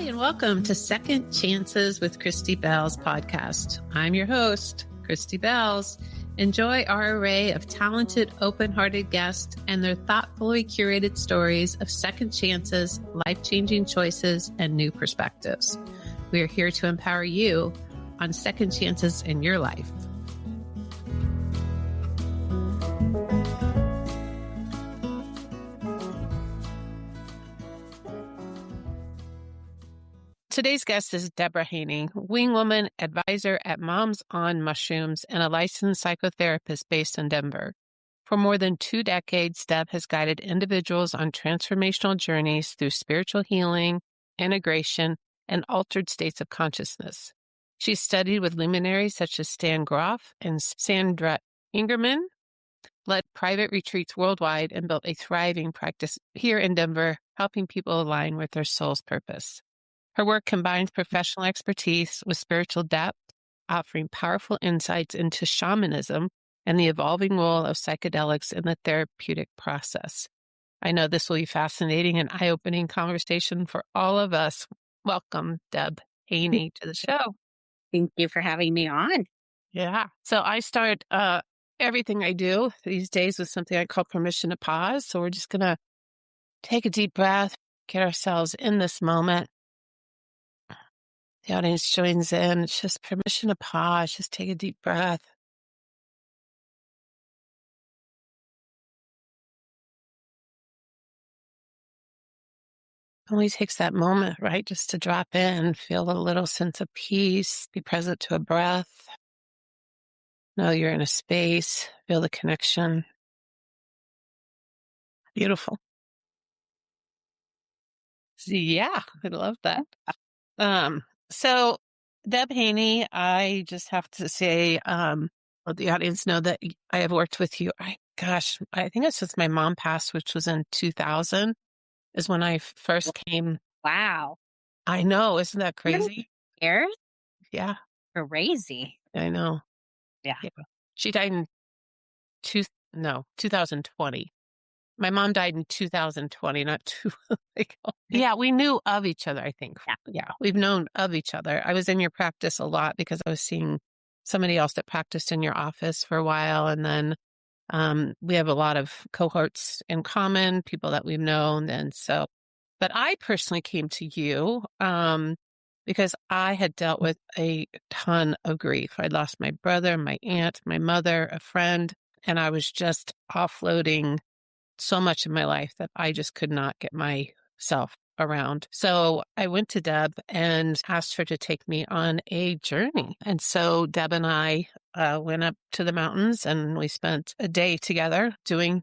and welcome to Second Chances with Christy Bell's podcast. I'm your host, Christy Bells. Enjoy our array of talented, open-hearted guests and their thoughtfully curated stories of second chances, life-changing choices, and new perspectives. We are here to empower you on second chances in your life. Today's guest is Deborah Haynie, wingwoman, advisor at Moms on Mushrooms, and a licensed psychotherapist based in Denver. For more than 2 decades, Deb has guided individuals on transformational journeys through spiritual healing, integration, and altered states of consciousness. She studied with luminaries such as Grof and Sandra Ingerman, led private retreats worldwide, and built a thriving practice here in Denver, helping people align with their soul's purpose. Her work combines professional expertise with spiritual depth, offering powerful insights into shamanism and the evolving role of psychedelics in the therapeutic process. I know this will be fascinating and eye-opening conversation for all of us. Welcome, Deb Haynie, to the show. Thank you for having me on. Yeah. So I start everything I do these days with something I call permission to pause. So we're just going to take a deep breath, get ourselves in this moment. The audience joins in. It's just permission to pause. Just take a deep breath. Only takes that moment, right? Just to drop in, feel a little sense of peace, be present to a breath. Know you're in a space, feel the connection. Beautiful. Yeah, I love that. So Deb Haynie, I just have to say, let the audience know that I have worked with you. I think it's since my mom passed, which was in 2000, is when I first came. Wow. I know. Isn't that crazy? Years? Yeah. Crazy. I know. Yeah. She died in 2020. My mom died in 2020, not too ago. Yeah, we knew of each other, I think. Yeah, we've known of each other. I was in your practice a lot because I was seeing somebody else that practiced in your office for a while. And then we have a lot of cohorts in common, people that we've known. And so, but I personally came to you because I had dealt with a ton of grief. I lost my brother, my aunt, my mother, a friend, and I was just offloading so much in my life that I just could not get myself around. So I went to Deb and asked her to take me on a journey. And so Deb and I went up to the mountains and we spent a day together doing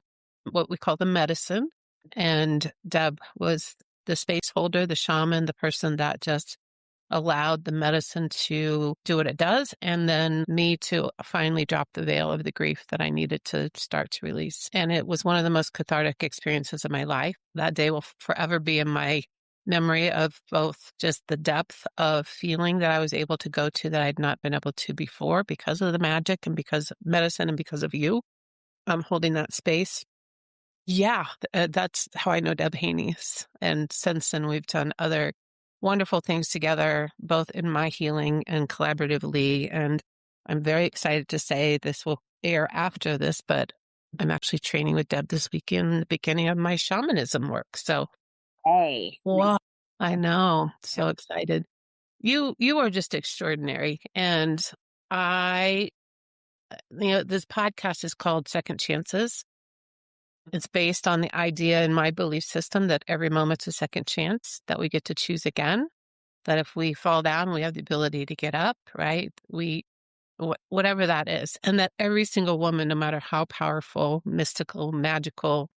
what we call the medicine. And Deb was the space holder, the shaman, the person that just allowed the medicine to do what it does, and then me to finally drop the veil of the grief that I needed to start to release. And it was one of the most cathartic experiences of my life. That day will forever be in my memory of both just the depth of feeling that I was able to go to that I'd not been able to before because of the magic and because of medicine and because of you holding that space. Yeah, that's how I know Deb Haynie. And since then, we've done other wonderful things together, both in my healing and collaboratively. And I'm very excited to say this will air after this, but I'm actually training with Deb this weekend, the beginning of my shamanism work. So, hey, wow, I know, so excited. You are just extraordinary. And this podcast is called Second Chances. It's based on the idea in my belief system that every moment's a second chance, that we get to choose again, that if we fall down, we have the ability to get up, right? Whatever that is. And that every single woman, no matter how powerful, mystical, magical,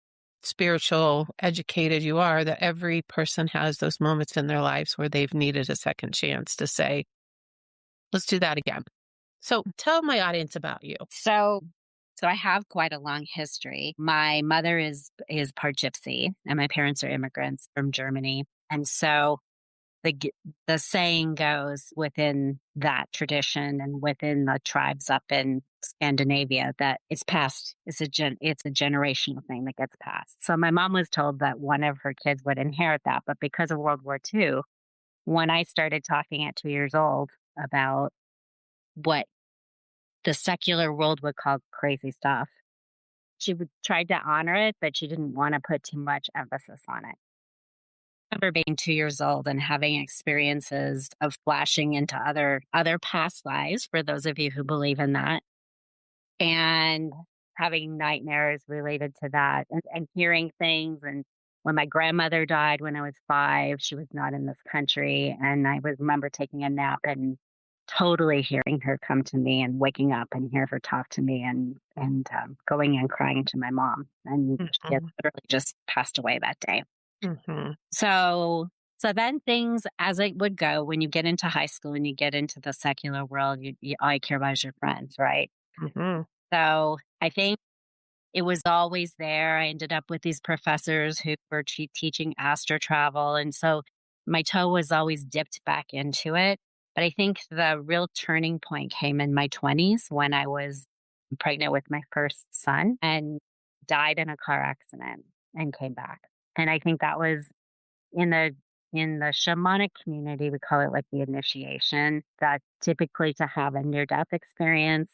spiritual, educated you are, that every person has those moments in their lives where they've needed a second chance to say, let's do that again. So tell my audience about you. So I have quite a long history. My mother is part Gypsy, and my parents are immigrants from Germany. And so the saying goes within that tradition and within the tribes up in Scandinavia that it's passed. It's a generational thing that gets passed. So my mom was told that one of her kids would inherit that, but because of World War II, when I started talking at 2 years old about what the secular world would call crazy stuff, she would tried to honor it, but she didn't want to put too much emphasis on it. I remember being 2 years old and having experiences of flashing into other past lives, for those of you who believe in that, and having nightmares related to that, and hearing things. And when my grandmother died when I was 5, she was not in this country. And I would remember taking a nap and totally hearing her come to me and waking up and hear her talk to me, and going and crying to my mom. And she had Mhm. literally just passed away that day. Mhm. So then things as it would go when you get into high school and you get into the secular world, all you care about is your friends, right? Mhm. So I think it was always there. I ended up with these professors who were teaching astro travel. And so my toe was always dipped back into it. But I think the real turning point came in my 20s when I was pregnant with my first son and died in a car accident and came back. And I think that was in the shamanic community, we call it like the initiation, that typically to have a near death experience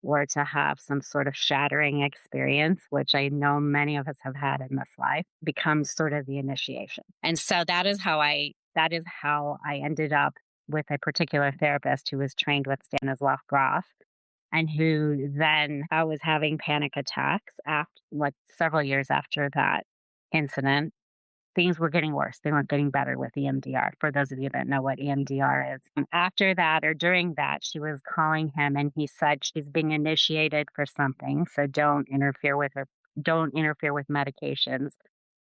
or to have some sort of shattering experience, which I know many of us have had in this life, becomes sort of the initiation. And so that is how I ended up with a particular therapist who was trained with Stanislav Grof, and who then I was having panic attacks after, like, several years after that incident. Things were getting worse. They weren't getting better with EMDR. For those of you that know what EMDR is. After that or during that, she was calling him and he said she's being initiated for something. So don't interfere with her. Don't interfere with medications.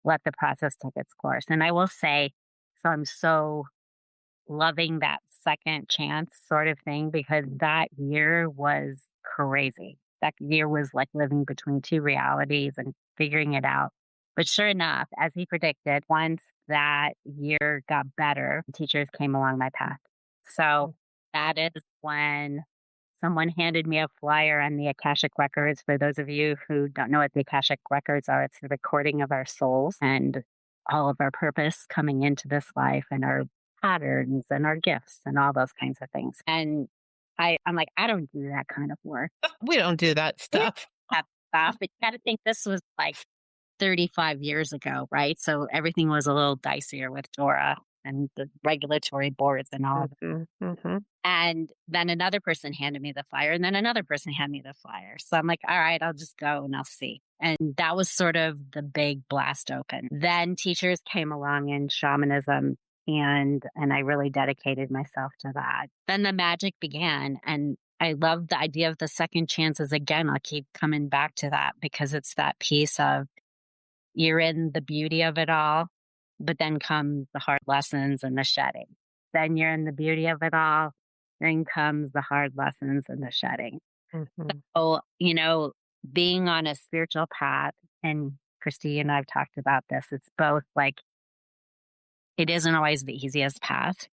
Let the process take its course. And I will say, so I'm so loving that second chance sort of thing, because that year was crazy. That year was like living between two realities and figuring it out. But sure enough, as he predicted, once that year got better, teachers came along my path. So that is when someone handed me a flyer on the Akashic Records. For those of you who don't know what the Akashic Records are, it's the recording of our souls and all of our purpose coming into this life and our patterns and our gifts and all those kinds of things. And I'm like, I don't do that kind of work. We don't do that We don't stuff. do that stuff. But you got to think this was like 35 years ago, right? So everything was a little dicier with Dora and the regulatory boards and all of that. Mhm. Mhm. And then another person handed me the flyer, and then another person handed me the flyer. So I'm like, all right, I'll just go and I'll see. And that was sort of the big blast open. Then teachers came along in shamanism, and I really dedicated myself to that. Then the magic began, and I love the idea of the second chances. Again, I'll keep coming back to that because it's that piece of you're in the beauty of it all, but then comes the hard lessons and the shedding. Then you're in the beauty of it all, then comes the hard lessons and the shedding. Mhm. So, being on a spiritual path, and Christy and I've talked about this, it's both like it isn't always the easiest path,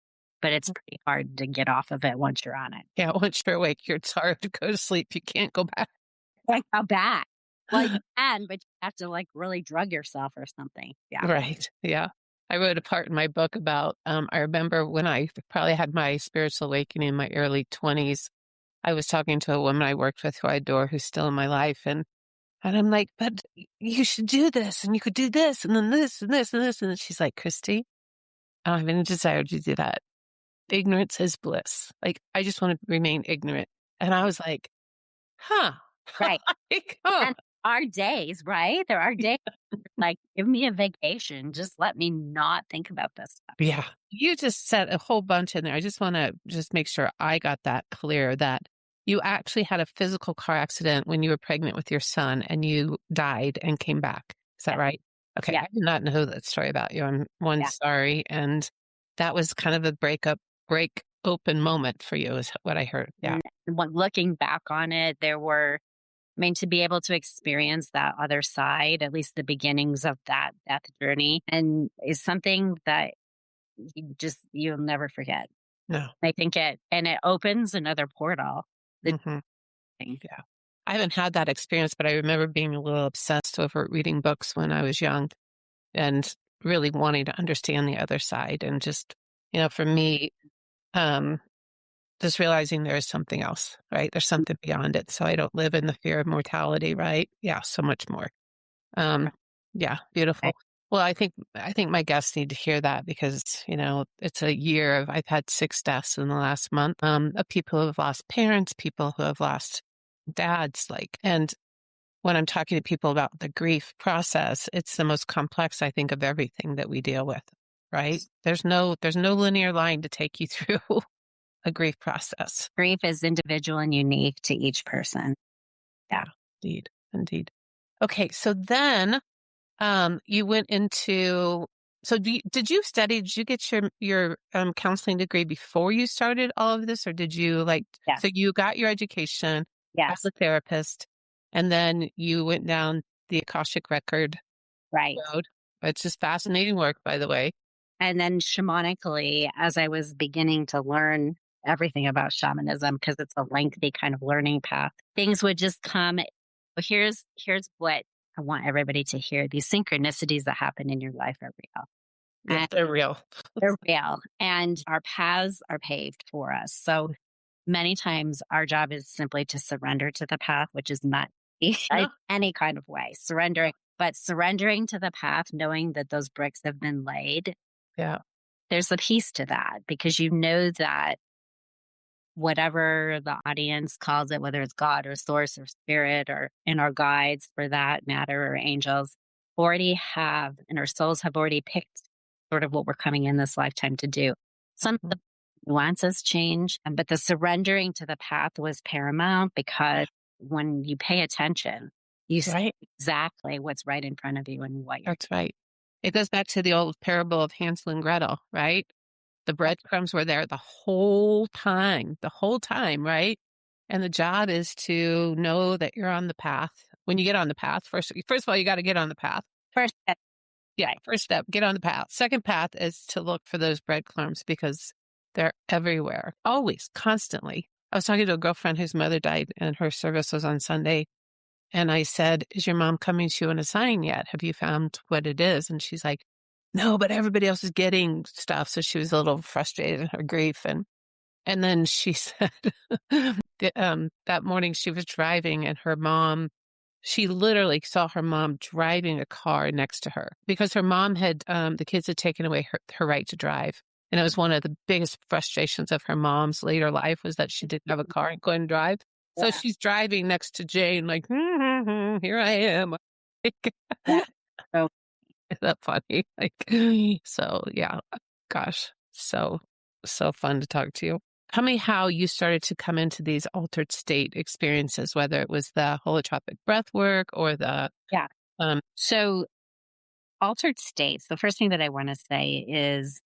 but it's pretty hard to get off of it once you're on it. Yeah, once you're awake, it's hard to go to sleep. You can't go back. Like, how bad? Well, you can, but you have to like really drug yourself or something. Yeah. Right. Yeah. I wrote a part in my book about, I remember when I probably had my spiritual awakening in my early 20s, I was talking to a woman I worked with who I adore, who's still in my life. And I'm like, but you should do this and you could do this and then this and this and this. And then she's like, Christy, I don't have any desire to do that. Ignorance is bliss. Like, I just want to remain ignorant. And I was like, huh. Right. Like, huh. And our days, right? There are days like, give me a vacation. Just let me not think about this stuff. Yeah. You just said a whole bunch in there. I just want to just make sure I got that clear that you actually had a physical car accident when you were pregnant with your son and you died and came back. Is that Yeah. right? Okay. Yeah. I did not know that story about you. I'm one Yeah. sorry. And that was kind of a break open moment for you is what I heard. Yeah. And looking back on it, to be able to experience that other side, at least the beginnings of that death journey, and is something that you'll never forget. No. I think it opens another portal. The Hmm. thing. Yeah. I haven't had that experience, but I remember being a little obsessed over reading books when I was young and really wanting to understand the other side and just For me, um, just realizing there is something else, right? There's something beyond it. So I don't live in the fear of mortality, right? Yeah, so much more. Yeah, Right. beautiful. Well, I think my guests need to hear that because, it's a year I've had 6 deaths in the last month, of people who have lost parents, people who have lost dads, and when I'm talking to people about the grief process, it's the most complex, I think, of everything that we deal with, right? There's no linear line to take you through a grief process. Grief is individual and unique to each person. Yeah. Yeah, indeed, indeed. Okay, so then you went into, so did you study, did you get your counseling degree before you started all of this, or did you Yes. so you got your education as Yes. a therapist, and then you went down the Akashic record Right. road. It's just fascinating work, by the way. And then shamanically, as I was beginning to learn everything about shamanism, because it's a lengthy kind of learning path, things would just come. Well, here's what I want everybody to hear. These synchronicities that happen in your life are real. Yeah, And they're real. they're real. And our paths are paved for us. So many times our job is simply to surrender to the path, which is not No, any kind of way. Surrendering, but surrendering to the path, knowing that those bricks have been laid, yeah. there's a piece to that because you know that whatever the audience calls it, whether it's God or source or spirit or in our guides for that matter or angels, already have, and our souls have already picked sort of what we're coming in this lifetime to do. Some of the Mhm. nuances change, but the surrendering to the path was paramount because when you pay attention, you see Right. exactly what's right in front of you and what you're That's right. It goes back to the old parable of Hansel and Gretel, right? The doing. breadcrumbs were there the whole time, right? And the job is to know that you're on the path. When you get on the path, first of all, you got to get on the path. First, Yeah, right. first step, get on the path. Second path is to look for those breadcrumbs because they're everywhere, always, constantly. I was talking to a girlfriend whose mother died and her service was on Sunday. And I said, is your mom coming to you on a sign yet? Have you found what it is? And she's like, no, but everybody else is getting stuff. So she was a little frustrated in her grief. And then she said that morning she was driving and she literally saw her mom driving a car next to her because her mom the kids had taken away her right to drive. And it was one of the biggest frustrations of her mom's later life was that she didn't have a car and couldn't drive. So Yeah. she's driving next to Jane, like, here I am. Yeah. So Is that funny? So yeah, gosh, so fun to talk to you. Tell me how you started to come into these altered state experiences, whether it was the holotropic breath work or the, yeah. um, So altered states, the first thing that I want to say is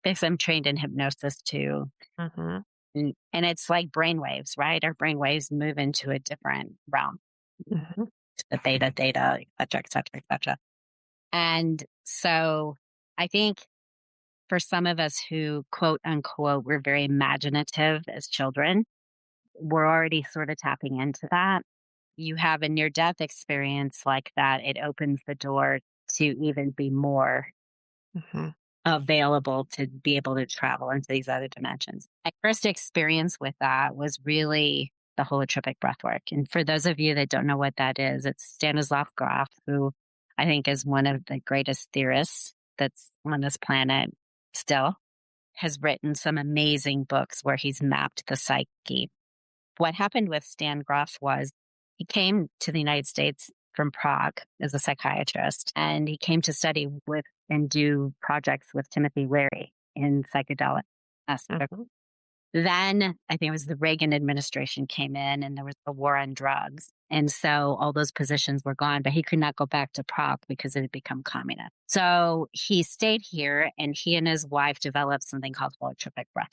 because I'm trained in hypnosis too. mhm, And it's like brainwaves, right? Our brainwaves move into a different realm, mhm, the theta, theta, et cetera, et cetera, et cetera. And so I think for some of us who quote unquote were very imaginative as children, we're already sort of tapping into that. You have a near death experience like that, it opens the door to even be more mhm, available to be able to travel into these other dimensions. My first experience with that was really the holotropic breathwork. And for those of you that don't know what that is, it's Stanislav Grof, who I think is one of the greatest theorists that's on this planet still, has written some amazing books where he's mapped the psyche. What happened with Stan Grof was he came to the United States from Prague as a psychiatrist, and he came to study with and do projects with Timothy Leary in psychedelic. mhm. Then I think it was the Reagan administration came in and there was a war on drugs. And so all those positions were gone, but he could not go back to Prague because it had become communist. So he stayed here and he and his wife developed something called holotropic breath.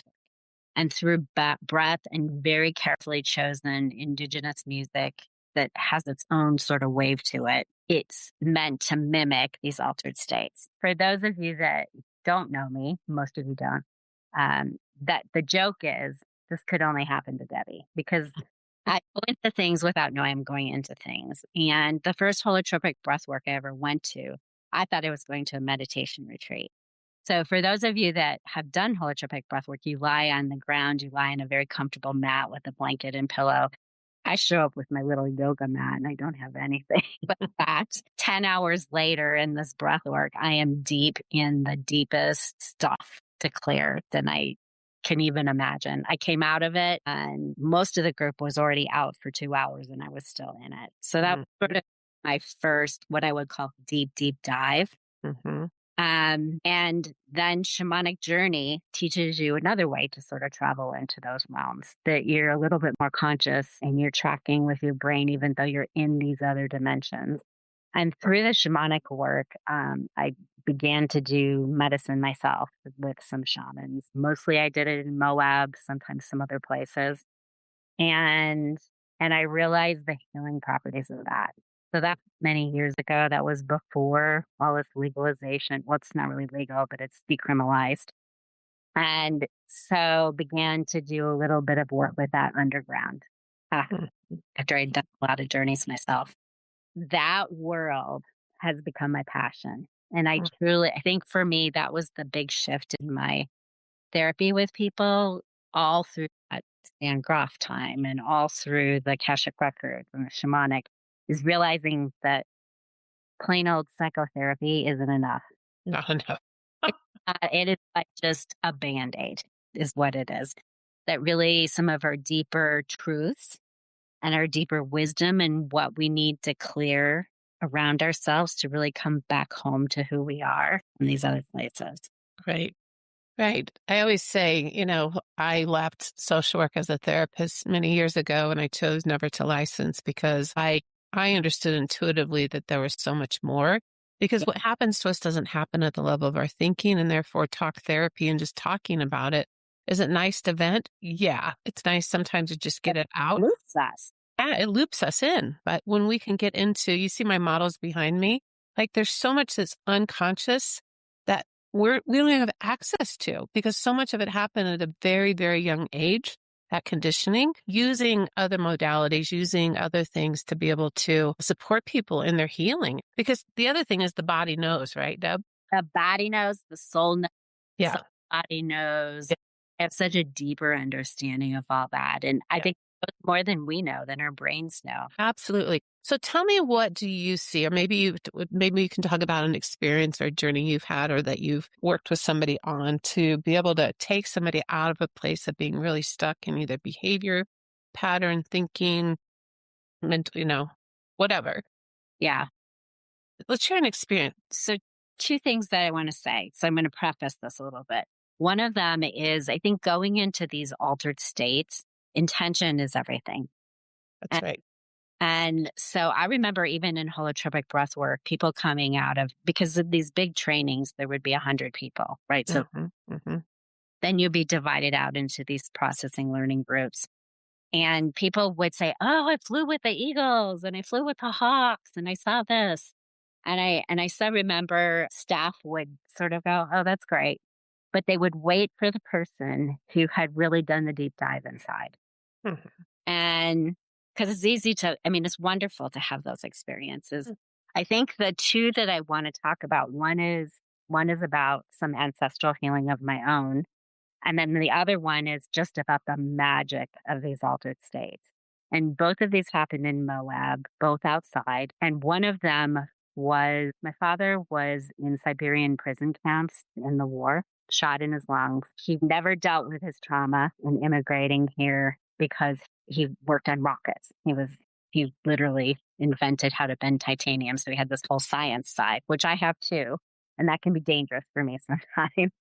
And through breath and very carefully chosen indigenous music that has its own sort of wave to it, it's meant to mimic these altered states. For those of you that don't know me, most of you don't, that the joke is this could only happen to Debbie because I go into things without knowing I'm going into things. And the first holotropic breath work I ever went to, I thought I was going to a meditation retreat. So for those of you that have done holotropic breathwork, you lie on the ground, you lie on a very comfortable mat with a blanket and pillow. I show up with my little yoga mat and I don't have anything. But that 10 hours later in this breath work, I am deep in the deepest stuff to clear than I can even imagine. I came out of it and most of the group was already out for 2 hours and I was still in it. So that was sort of my first, what I would call deep dive. Mm-hmm. And then shamanic journey teaches you another way to sort of travel into those realms, that you're a little bit more conscious and you're tracking with your brain, even though you're in these other dimensions. And through the shamanic work, I began to do medicine myself with some shamans. Mostly I did it in Moab, sometimes some other places. And I realized the healing properties of that. So that many years ago, that was before all this legalization. Well, it's not really legal, but it's decriminalized. And so began to do a little bit of work with that underground after I'd done a lot of journeys myself. That world has become my passion. And I think for me, that was the big shift in my therapy with people all through that Stan Grof time and all through the Akashic records and the shamanic is realizing that plain old psychotherapy isn't enough. No, no. It is like just a band-aid is what it is. That really some of our deeper truths and our deeper wisdom and what we need to clear around ourselves to really come back home to who we are in these other places. Right. Right. I always say, I left social work as a therapist many years ago and I chose never to license because I understood intuitively that there was so much more because what happens to us doesn't happen at the level of our thinking and therefore talk therapy and just talking about it. Is it nice to vent? Yeah. It's nice sometimes to just get it out. It loops us. Yeah, it loops us in. But when we can get into, you see my models behind me, like there's so much that's unconscious that we don't have access to because so much of it happened at a very, very young age, that conditioning, using other modalities, using other things to be able to support people in their healing. Because the other thing is the body knows, right, Deb? The body knows, the soul knows, Yeah. the body knows. I have such a deeper understanding of all that. And I think more than we know, than our brains know. Absolutely. So tell me, what do you see? Or maybe you can talk about an experience or journey you've had or that you've worked with somebody on to be able to take somebody out of a place of being really stuck in either behavior, pattern, thinking, mental, whatever. Yeah. Let's share an experience. So two things that I want to say. So I'm going to preface this a little bit. One of them is, I think going into these altered states, intention is everything. That's right. And so I remember even in holotropic breath work, people coming out of, because of these big trainings, there would be 100 people, right? So then you'd be divided out into these processing learning groups. And people would say, oh, I flew with the eagles and I flew with the hawks and I saw this. And I still remember staff would sort of go, oh, that's great. But they would wait for the person who had really done the deep dive inside. And because it's easy to, it's wonderful to have those experiences. I think the two that I want to talk about, one is about some ancestral healing of my own. And then the other one is just about the magic of these altered states. And both of these happened in Moab, both outside. And one of them was, my father was in Siberian prison camps in the war, shot in his lungs. He never dealt with his trauma in immigrating here because he worked on rockets. He literally invented how to bend titanium. So he had this whole science side, which I have too. And that can be dangerous for me sometimes.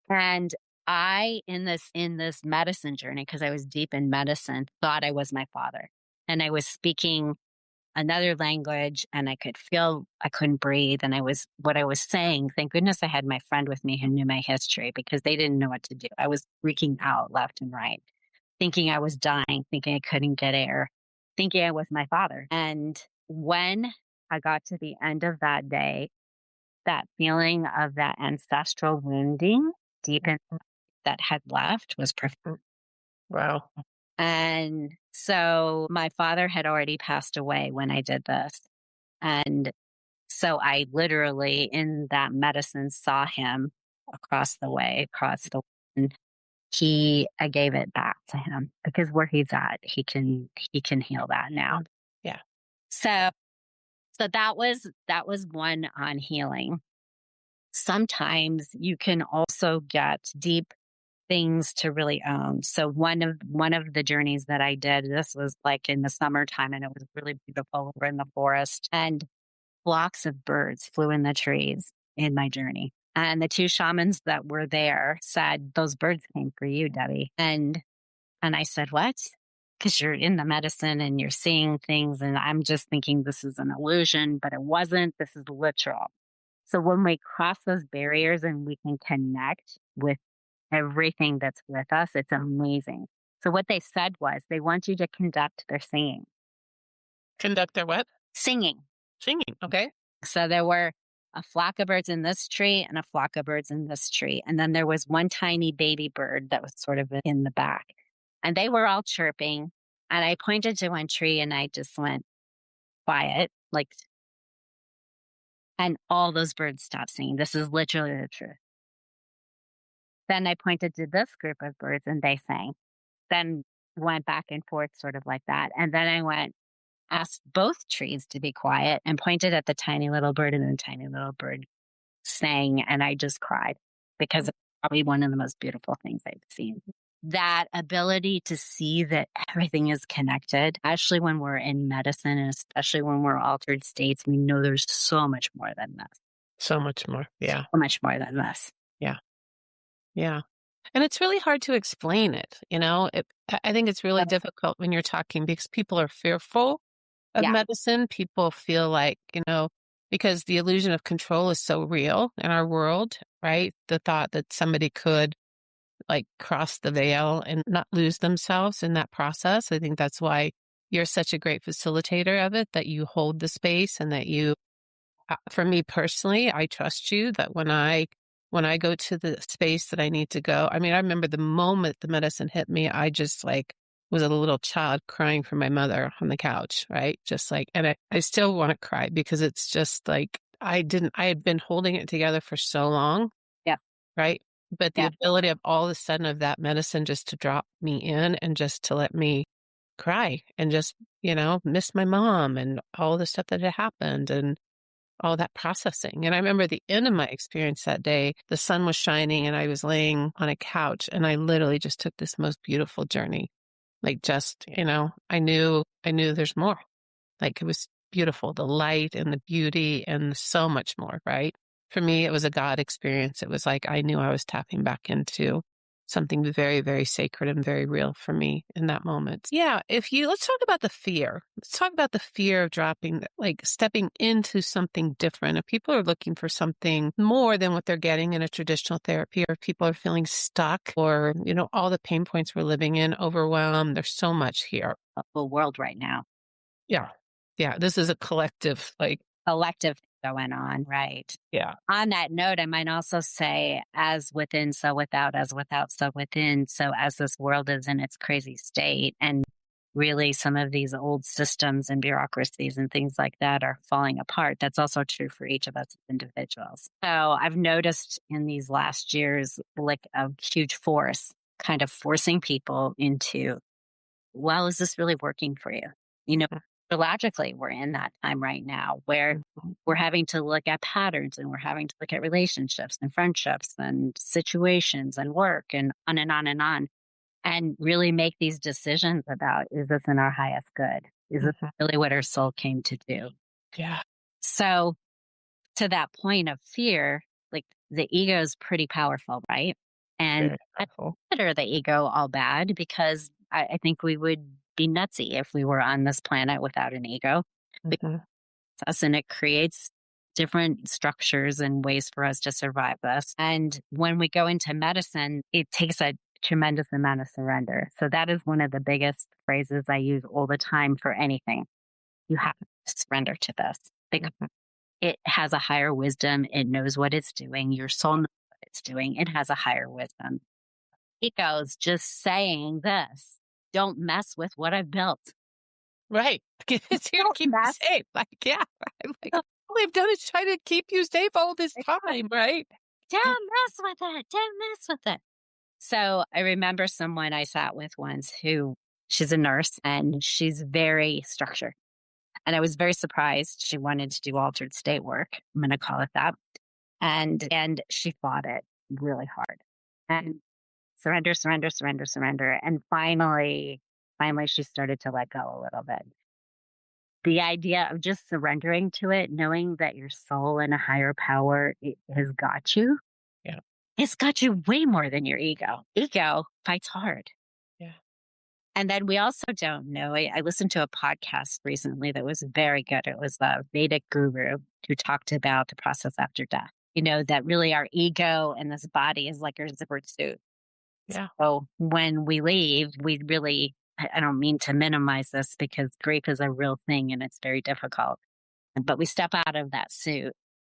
And I, in this medicine journey, because I was deep in medicine, thought I was my father. And I was speaking another language and I could feel I couldn't breathe. And what I was saying, thank goodness I had my friend with me who knew my history because they didn't know what to do. I was freaking out left and right, thinking I was dying, thinking I couldn't get air, thinking I was my father. And when I got to the end of that day, that feeling of that ancestral wounding deep in that had left was profound. Wow. And so my father had already passed away when I did this. And So I literally in that medicine saw him across the way, and I gave it back to him because where he's at, he can heal that now. Yeah. So that was one on healing. Sometimes you can also get deep things to really own. So one of the journeys that I did, this was like in the summertime and it was really beautiful. We were in the forest and flocks of birds flew in the trees in my journey. And the two shamans that were there said, "Those birds came for you, Debbie." And I said, "What?" Because you're in the medicine and you're seeing things. And I'm just thinking this is an illusion, but it wasn't. This is literal. So when we cross those barriers and we can connect with everything that's with us, it's amazing. So what they said was they want you to conduct their singing. Conduct their what? Singing. Singing. Okay. So there were a flock of birds in this tree and a flock of birds in this tree. And then there was one tiny baby bird that was sort of in the back. And they were all chirping. And I pointed to one tree and I just went quiet, like, and all those birds stopped singing. This is literally the truth. Then I pointed to this group of birds and they sang. Then went back and forth, sort of like that. And then I asked both trees to be quiet and pointed at the tiny little bird, and the tiny little bird sang. And I just cried because it's probably one of the most beautiful things I've seen. That ability to see that everything is connected, especially when we're in medicine and especially when we're altered states, we know there's so much more than this. So much more. Yeah. So much more than this. Yeah. Yeah. And it's really hard to explain it. I think it's really difficult when you're talking because people are fearful of medicine. People feel like, because the illusion of control is so real in our world, right? The thought that somebody could like cross the veil and not lose themselves in that process. I think that's why you're such a great facilitator of it, that you hold the space and that for me personally, I trust you that when I go to the space that I need to go, I mean, I remember the moment the medicine hit me, I just like was a little child crying for my mother on the couch, right? Just like, and I still want to cry because it's just like, I had been holding it together for so long. Yeah. Right. But the ability of all of a sudden of that medicine just to drop me in and just to let me cry and just, miss my mom and all the stuff that had happened and all that processing. And I remember the end of my experience that day, the sun was shining and I was laying on a couch and I literally just took this most beautiful journey. Like just, I knew there's more. Like it was beautiful, the light and the beauty and so much more, right? For me, it was a God experience. It was like I knew I was tapping back into something very, very sacred and very real for me in that moment. Yeah, let's talk about the fear. Let's talk about the fear of like stepping into something different. If people are looking for something more than what they're getting in a traditional therapy, or if people are feeling stuck or, all the pain points we're living in, overwhelmed, there's so much here. The world right now. Yeah. Yeah. This is a collective Going on, right? Yeah. On that note, I might also say, as within, so without, as without, so within. So as this world is in its crazy state, and really some of these old systems and bureaucracies and things like that are falling apart, that's also true for each of us as individuals. So I've noticed in these last years, like a huge force kind of forcing people into, well, is this really working for you? Logically, we're in that time right now where we're having to look at patterns and we're having to look at relationships and friendships and situations and work and on and on and really make these decisions about, is this in our highest good? Is this really what our soul came to do? Yeah. So to that point of fear, like the ego is pretty powerful, right? And I consider the ego all bad because I think we would be nutsy if we were on this planet without an ego. And it creates different structures and ways for us to survive this. And when we go into medicine, it takes a tremendous amount of surrender. So that is one of the biggest phrases I use all the time for anything. You have to surrender to this because it has a higher wisdom. It knows what it's doing. Your soul knows what it's doing. It has a higher wisdom. Ego's just saying this. Don't mess with what I've built. Right. It's here to keep you safe. Like, yeah. Like, I've done is try to keep you safe all this time, right? Don't mess with it. Don't mess with it. So I remember someone I sat with once who she's a nurse and she's very structured. And I was very surprised she wanted to do altered state work. I'm going to call it that. And she fought it really hard. And surrender, surrender, surrender, surrender. And finally she started to let go a little bit. The idea of just surrendering to it, knowing that your soul and a higher power has got you. Yeah. It's got you way more than your ego. Ego fights hard. Yeah. And then we also don't know. I listened to a podcast recently that was very good. It was the Vedic guru who talked about the process after death. That really our ego and this body is like our zippered suit. Yeah. So when we leave, we really, I don't mean to minimize this because grief is a real thing and it's very difficult. But we step out of that suit.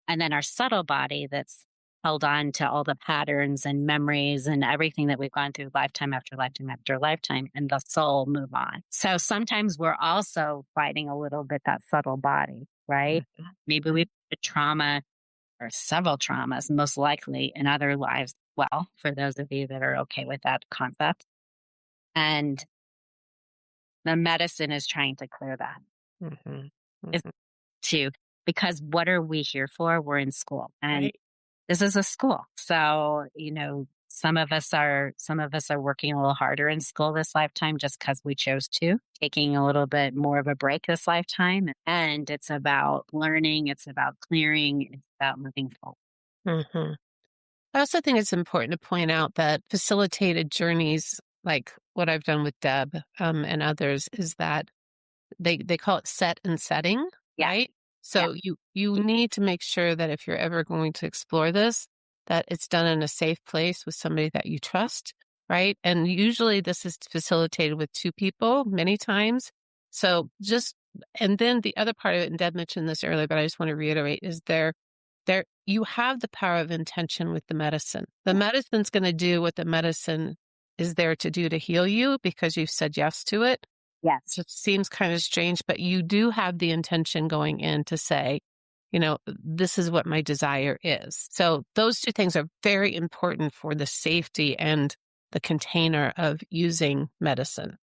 And then our subtle body that's held on to all the patterns and memories and everything that we've gone through lifetime after lifetime after lifetime, and the soul move on. So sometimes we're also fighting a little bit that subtle body, right? Mm-hmm. Maybe we've had trauma or several traumas, most likely in other lives. Well, for those of you that are okay with that concept. And the medicine is trying to clear that. Mm-hmm. Is to, because what are we here for? We're in school. And Right. this is a school. So, some of us are working a little harder in school this lifetime just because we chose to, taking a little bit more of a break this lifetime. And it's about learning. It's about clearing. It's about moving forward. Mm-hmm. I also think it's important to point out that facilitated journeys, like what I've done with Deb and others, is that they call it set and setting, Yeah. right? So you need to make sure that if you're ever going to explore this, that it's done in a safe place with somebody that you trust, right? And usually this is facilitated with two people many times. So and then the other part of it, and Deb mentioned this earlier, but I just want to reiterate, is there you have the power of intention with the medicine. The medicine's going to do what the medicine is there to do to heal you because you've said yes to it. Yes. So it seems kind of strange, but you do have the intention going in to say, this is what my desire is. So those two things are very important for the safety and the container of using medicine.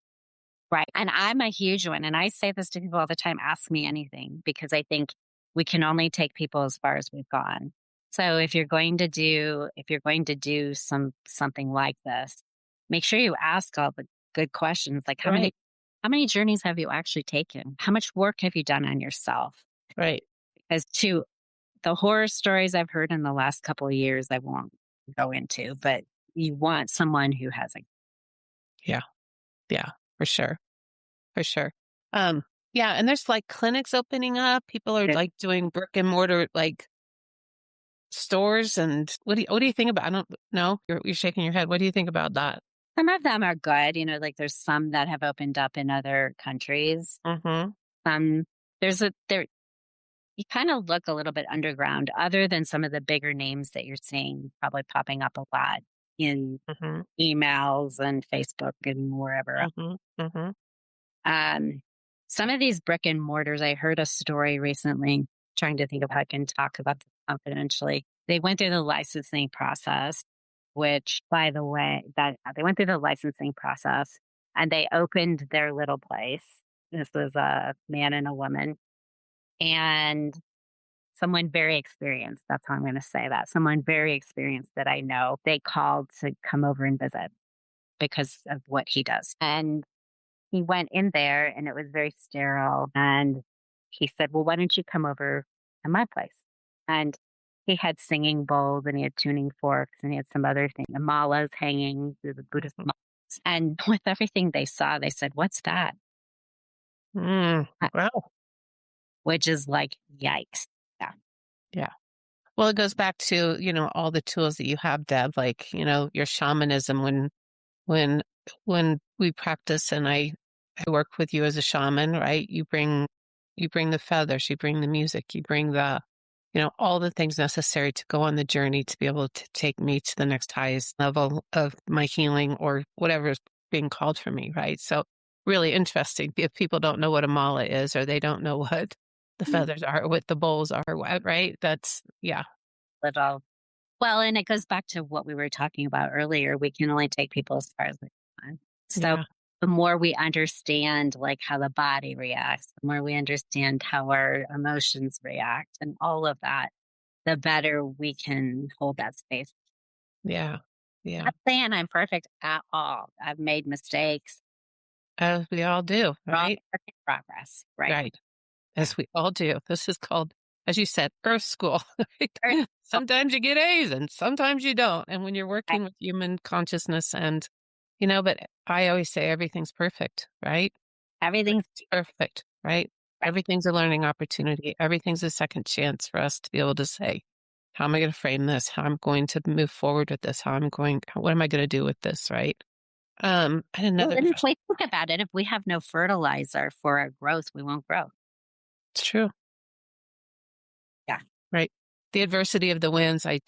Right. And I'm a huge one. And I say this to people all the time, ask me anything, because I think we can only take people as far as we've gone. So if you're going to do something like this, make sure you ask all the good questions. Like how many journeys have you actually taken? How much work have you done on yourself? Right. Because the horror stories I've heard in the last couple of years, I won't go into, but you want someone who hasn't. Yeah. Yeah, for sure. For sure. Yeah. And there's like clinics opening up. People are like doing brick and mortar, like stores. And what do you think about, I don't know. You're shaking your head. What do you think about that? Some of them are good. Like there's some that have opened up in other countries. Mm-hmm. You kind of look a little bit underground, other than some of the bigger names that you're seeing probably popping up a lot in emails and Facebook and wherever. Some of these brick and mortars, I heard a story recently, trying to think if I can talk about this confidentially. They went through the licensing process, which, by the way, that they went through the licensing process and they opened their little place. This was a man and a woman. And someone very experienced, that's how I'm going to say that, someone very experienced that I know, they called to come over and visit because of what he does. And he went in there and it was very sterile. And he said, well, why don't you come over to my place? And he had singing bowls and he had tuning forks and he had some other thing, the malas hanging, the Buddhist malas. And with everything they saw, they said, what's that? Wow. Which is like, yikes. Yeah. Well, it goes back to, all the tools that you have, Deb, like, your shamanism when we practice and I work with you as a shaman, right? You bring the feathers, you bring the music, you bring the, all the things necessary to go on the journey to be able to take me to the next highest level of my healing or whatever is being called for me, right? So really interesting if people don't know what a mala is or they don't know what the feathers are, what the bowls are, right? That's, Little. Well, and it goes back to what we were talking about earlier. We can only take people as far as we can. So yeah, the more we understand like how the body reacts, the more we understand how our emotions react and all of that, the better we can hold that space. yeah, yeah. Not saying I'm perfect at all. I've made mistakes. As we all do, We're all right? work in progress, right? Right. Yeah. As we all do. This is called, as you said, Earth School. Very Right? cool. Sometimes you get A's and sometimes you don't. And when you're Right. working with human consciousness and, but I always say everything's perfect, right? Everything's It's perfect, right? right. Everything's a learning opportunity. Everything's a second chance for us to be able to say, how am I going to frame this? How I'm going to move forward with this? What am I going to do with this? Right. And Well, another and if question. we think about it, if we have no fertilizer for our growth, we won't grow. It's true. Yeah. Right. The adversity of the winds. In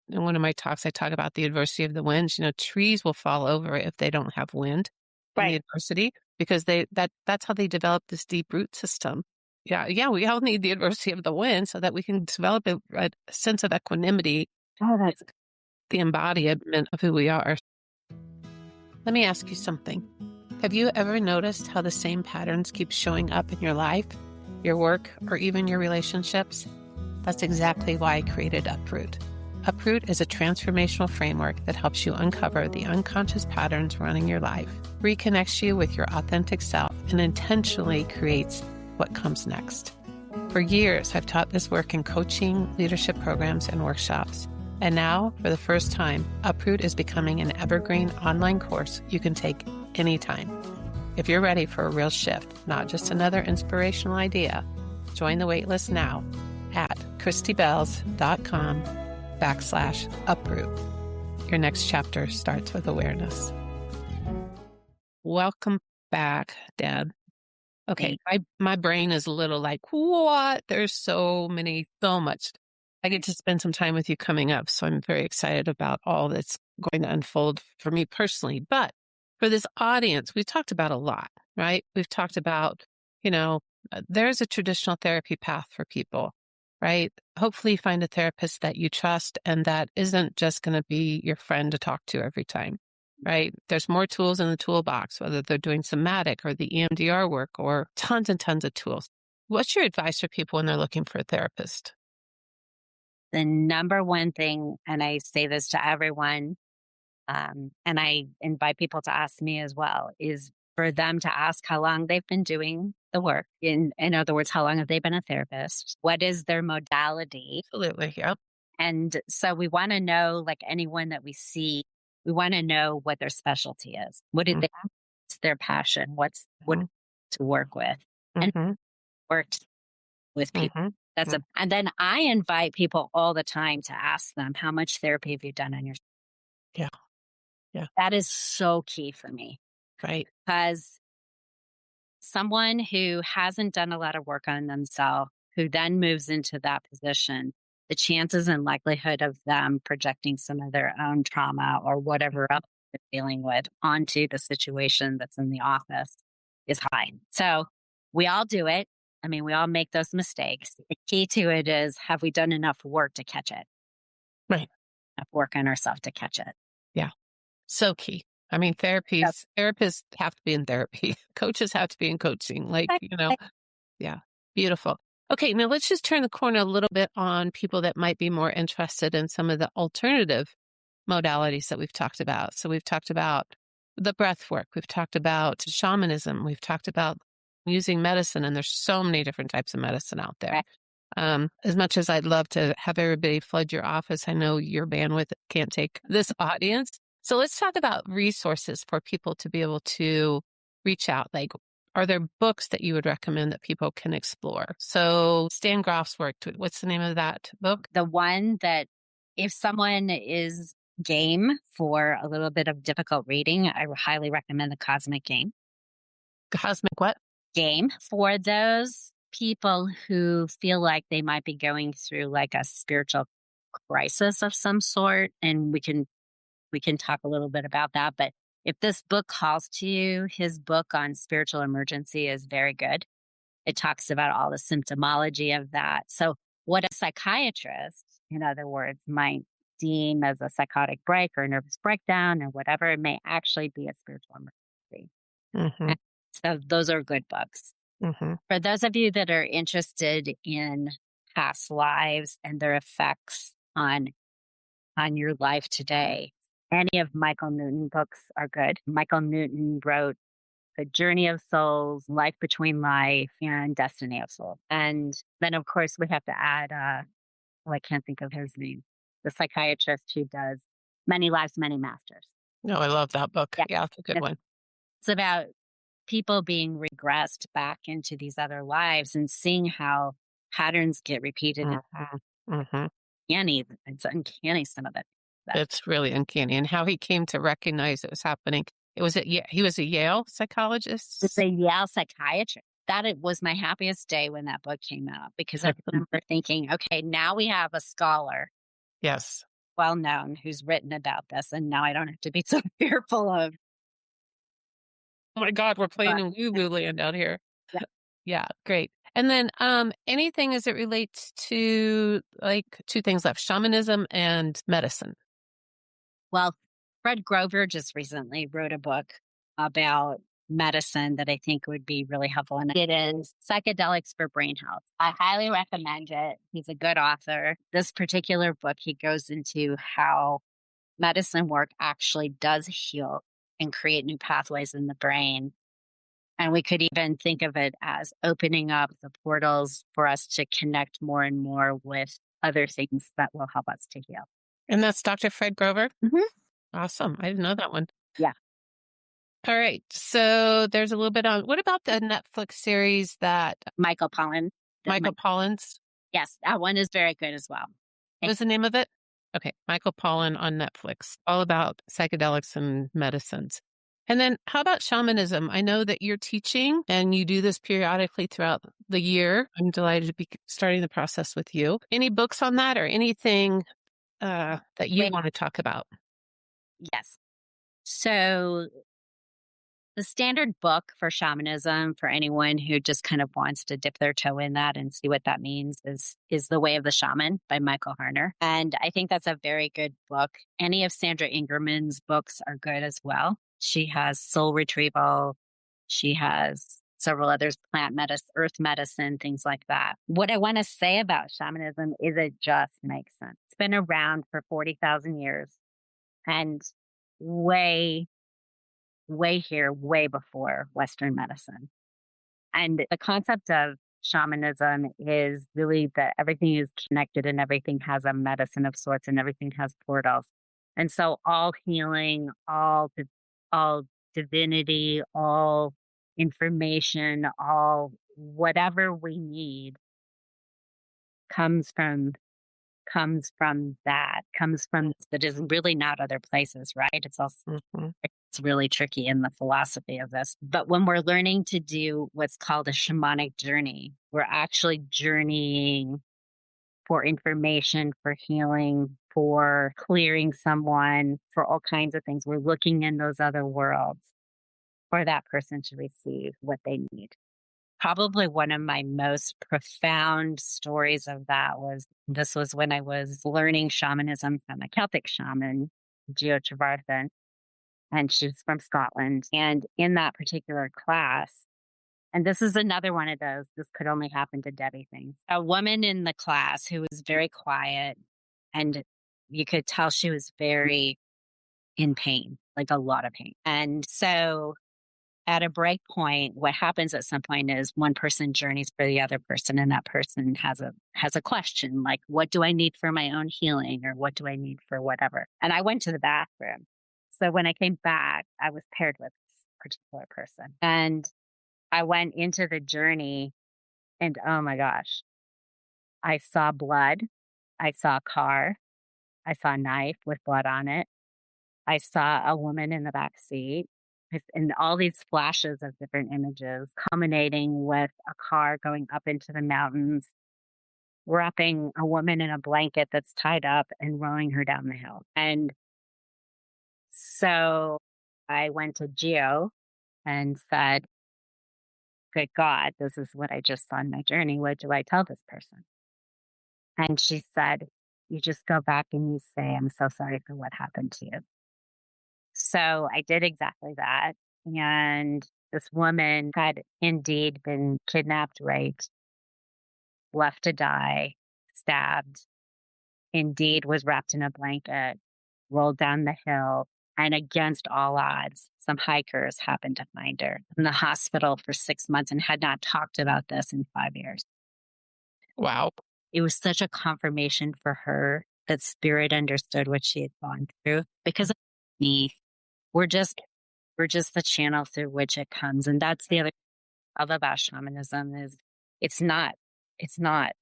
one of my talks, I talk about the adversity of the winds. Trees will fall over if they don't have wind and the Right. adversity because that's how they develop this deep root system. Yeah. Yeah. We all need the adversity of the wind so that we can develop a sense of equanimity, Oh, that's the embodiment of who we are. Let me ask you something. Have you ever noticed how the same patterns keep showing up in your life, your work, or even your relationships? That's exactly why I created Uproot. Uproot is a transformational framework that helps you uncover the unconscious patterns running your life, reconnects you with your authentic self, and intentionally creates what comes next. For years, I've taught this work in coaching, leadership programs, and workshops. And now, for the first time, Uproot is becoming an evergreen online course you can take anytime. If you're ready for a real shift, not just another inspirational idea, join the waitlist now at christybells.com/uproot. Your next chapter starts with awareness. Welcome back, Deb. Okay, my brain is a little like, what? There's so much. I get to spend some time with you coming up, so I'm very excited about all that's going to unfold for me personally. But for this audience, we've talked about a lot, right? We've talked about, there's a traditional therapy path for people, right? Hopefully you find a therapist that you trust and that isn't just going to be your friend to talk to every time. Right? There's more tools in the toolbox, whether they're doing somatic or the EMDR work or tons and tons of tools. What's your advice for people when they're looking for a therapist? the number one thing. And I say this to everyone, and I invite people to ask me as well, is for them to ask how long they've been doing the work. In other words, how long have they been a therapist? What is their modality? Absolutely. Yep. And so we want to know, like anyone that we see, we want to know what their specialty is. What do they, what's their passion? What Mm-hmm. to work with? And Mm-hmm. worked with people. Mm-hmm. And then I invite people all the time to ask them, how much therapy have you done on yourself? Yeah. Yeah. That is so key for me Right. because someone who hasn't done a lot of work on themselves, who then moves into that position, the chances and likelihood of them projecting some of their own trauma or whatever else they're dealing with onto the situation that's in the office is high. So we all do it. I mean, we all make those mistakes. The key to it is, have we done enough work to catch it? Right. Enough work on ourselves to catch it. Yeah. So key. I mean, therapists have to be in therapy. Coaches have to be in coaching. Yeah. Beautiful. Okay. Now let's just turn the corner a little bit on people that might be more interested in some of the alternative modalities that we've talked about. So we've talked about the breath work. We've talked about shamanism. We've talked about using medicine, and there's so many different types of medicine out there. As much as I'd love to have everybody flood your office, I know your bandwidth can't take this audience. So let's talk about resources for people to be able to reach out. Like, are there books that you would recommend that people can explore? So Stan Grof's work, what's the name of that book? The one that, if someone is game for a little bit of difficult reading, I highly recommend The Cosmic Game. Cosmic what? Game. For those people who feel like they might be going through like a spiritual crisis of some sort, and we can talk a little bit about that. But if this book calls to you, his book on spiritual emergency is very good. It talks about all the symptomology of that. So what a psychiatrist, in other words, might deem as a psychotic break or nervous breakdown or whatever, it may actually be a spiritual emergency. Mm-hmm. And so those are good books. Mm-hmm. For those of you that are interested in past lives and their effects on your life today, any of Michael Newton books are good. Michael Newton wrote The Journey of Souls, Life Between Life, and Destiny of Souls. And then, of course, we have to add, I can't think of his name, the psychiatrist who does Many Lives, Many Masters. No, I love that book. Yeah. Yeah, it's a good one. It's about people being regressed back into these other lives and seeing how patterns get repeated. Mm-hmm. Mm-hmm. It's uncanny, some of it. It's really uncanny. And how he came to recognize it was happening. He was a Yale psychologist. It's a Yale psychiatrist. It was my happiest day when that book came out, because I remember thinking, okay, now we have a scholar, Yes, well known, who's written about this, and now I don't have to be so fearful of. oh my God, we're playing in woo-woo land out here. Yeah. Yeah, great. And then anything as it relates to, like, two things left, shamanism and medicine. Well, Fred Grover just recently wrote a book about medicine that I think would be really helpful. And it is Psychedelics for Brain Health. I highly recommend it. He's a good author. This particular book, he goes into how medicine work actually does heal and create new pathways in the brain. And we could even think of it as opening up the portals for us to connect more and more with other things that will help us to heal. And that's Dr. Fred Grover? Mm-hmm. Awesome. I didn't know that one. Yeah. All right. So there's a little bit on, what about the Netflix series that Michael Pollan. Michael Pollan's? Yes, that one is very good as well. What was the name of it? Okay. Michael Pollan on Netflix, all about psychedelics and medicines. And then how about shamanism? I know that you're teaching and you do this periodically throughout the year. I'm delighted to be starting the process with you. Any books on that or anything that you want to talk about? Yes. So the standard book for shamanism for anyone who just kind of wants to dip their toe in that and see what that means is The Way of the Shaman by Michael Harner. And I think that's a very good book. Any of Sandra Ingerman's books are good as well. She has Soul Retrieval. She has several others, plant medicine, earth medicine, things like that. What I want to say about shamanism is it just makes sense. It's been around for 40,000 years and way before Western medicine. And the concept of shamanism is really that everything is connected and everything has a medicine of sorts and everything has portals. And so all healing, all divinity, all information, all whatever we need comes from that is really not other places, right? It's also it's really tricky in the philosophy of this. But when we're learning to do what's called a shamanic journey, we're actually journeying for information, for healing, for clearing someone, for all kinds of things. We're looking in those other worlds for that person to receive what they need. Probably one of my most profound stories of that was when I was learning shamanism from a Celtic shaman, Geo Trevarthen, and she's from Scotland. And in that particular class, and this is another one of those, this could only happen to Debbie things. A woman in the class who was very quiet, and you could tell she was very in pain, like a lot of pain. And so at a break point, what happens at some point is one person journeys for the other person, and that person has a question like, what do I need for my own healing, or what do I need for whatever? And I went to the bathroom. So when I came back, I was paired with this particular person, and I went into the journey, and oh my gosh, I saw blood. I saw a car. I saw a knife with blood on it. I saw a woman in the back seat, and all these flashes of different images culminating with a car going up into the mountains, wrapping a woman in a blanket that's tied up and rowing her down the hill. And so I went to Geo and said, good God, this is what I just saw on my journey. What do I tell this person? And she said, you just go back and you say, I'm so sorry for what happened to you. So I did exactly that. And this woman had indeed been kidnapped, raped, left to die, stabbed, indeed was wrapped in a blanket, rolled down the hill. And against all odds, some hikers happened to find her in the hospital for 6 months and had not talked about this in 5 years. Wow. It was such a confirmation for her that spirit understood what she had gone through, because of me, we're just the channel through which it comes. And that's the other thing I love about shamanism is it's not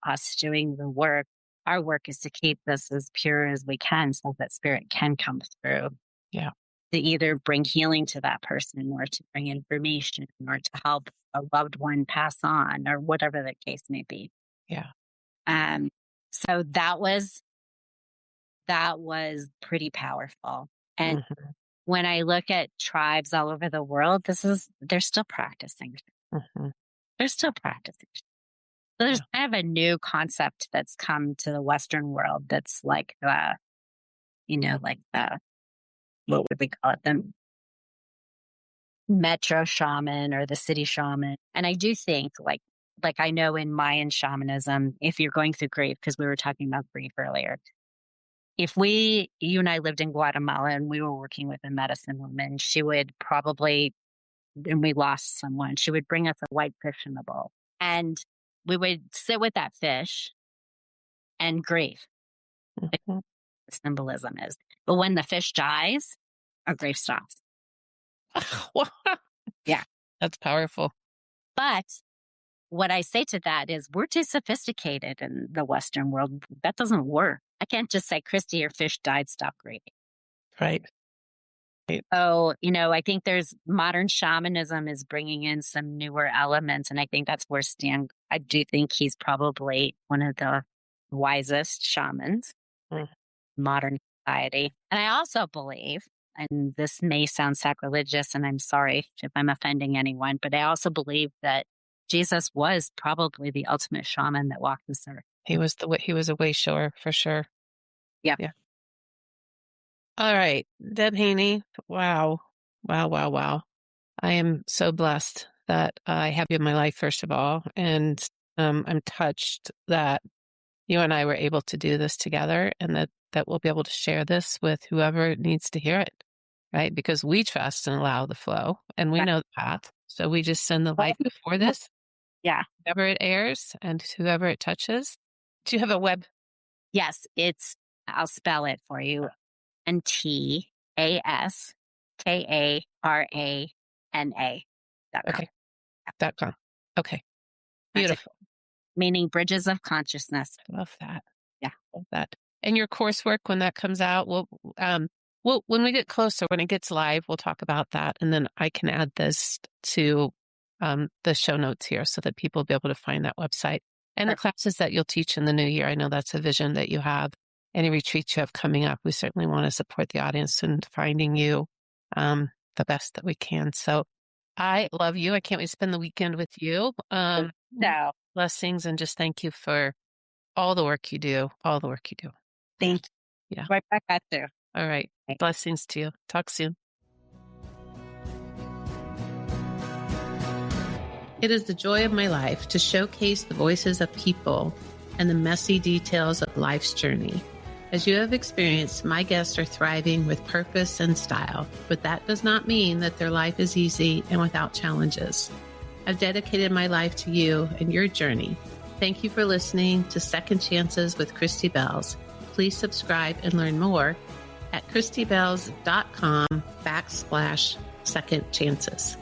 us doing the work. Our work is to keep this as pure as we can so that spirit can come through. Yeah. To either bring healing to that person or to bring information or to help a loved one pass on or whatever the case may be. Yeah. So that was pretty powerful. And Mm-hmm. when I look at tribes all over the world, they're still practicing. Mm-hmm. They're still practicing. So there's kind of a new concept that's come to the Western world that's like what would we call it? The metro shaman or the city shaman. And I do think like I know in Mayan shamanism, if you're going through grief, because we were talking about grief earlier, if you and I lived in Guatemala and we were working with a medicine woman, she would probably, and we lost someone, she would bring us a white fish in a bowl. And we would sit with that fish and grieve. Mm-hmm. The symbolism is. But when the fish dies, our grief stops. Wow. Yeah. That's powerful. But what I say to that is we're too sophisticated in the Western world. That doesn't work. I can't just say, Christy, your fish died, stop grieving. Right. So, I think there's modern shamanism is bringing in some newer elements. And I think that's where I do think he's probably one of the wisest shamans in modern society. And I also believe, and this may sound sacrilegious, and I'm sorry if I'm offending anyone, but I also believe that Jesus was probably the ultimate shaman that walked this earth. He was a way shower for sure. Yep. Yeah. All right. Deb Haynie. Wow. Wow. Wow. Wow. I am so blessed that I have you in my life, first of all. And I'm touched that you and I were able to do this together and that we'll be able to share this with whoever needs to hear it. Right? Because we trust and allow the flow and we know the path. So we just send the light before this. Yeah. Whoever it airs and whoever it touches. Do you have a web? Yes, I'll spell it for you. NTASKARANA.com. Okay. .com. Okay. Beautiful. Meaning bridges of consciousness. Love that. Yeah. Love that. And your coursework, when that comes out, when we get closer, when it gets live, we'll talk about that. And then I can add this to the show notes here so that people will be able to find that website. And the classes that you'll teach in the new year. I know that's a vision that you have. Any retreats you have coming up, we certainly want to support the audience in finding you the best that we can. So I love you. I can't wait to spend the weekend with you. Blessings, and just thank you for all the work you do. All the work you do. Thank you. Yeah. Right back at you. All right. Thanks. Blessings to you. Talk soon. It is the joy of my life to showcase the voices of people and the messy details of life's journey. As you have experienced, my guests are thriving with purpose and style, but that does not mean that their life is easy and without challenges. I've dedicated my life to you and your journey. Thank you for listening to Second Chances with Christy Bells. Please subscribe and learn more at christybells.com/second chances.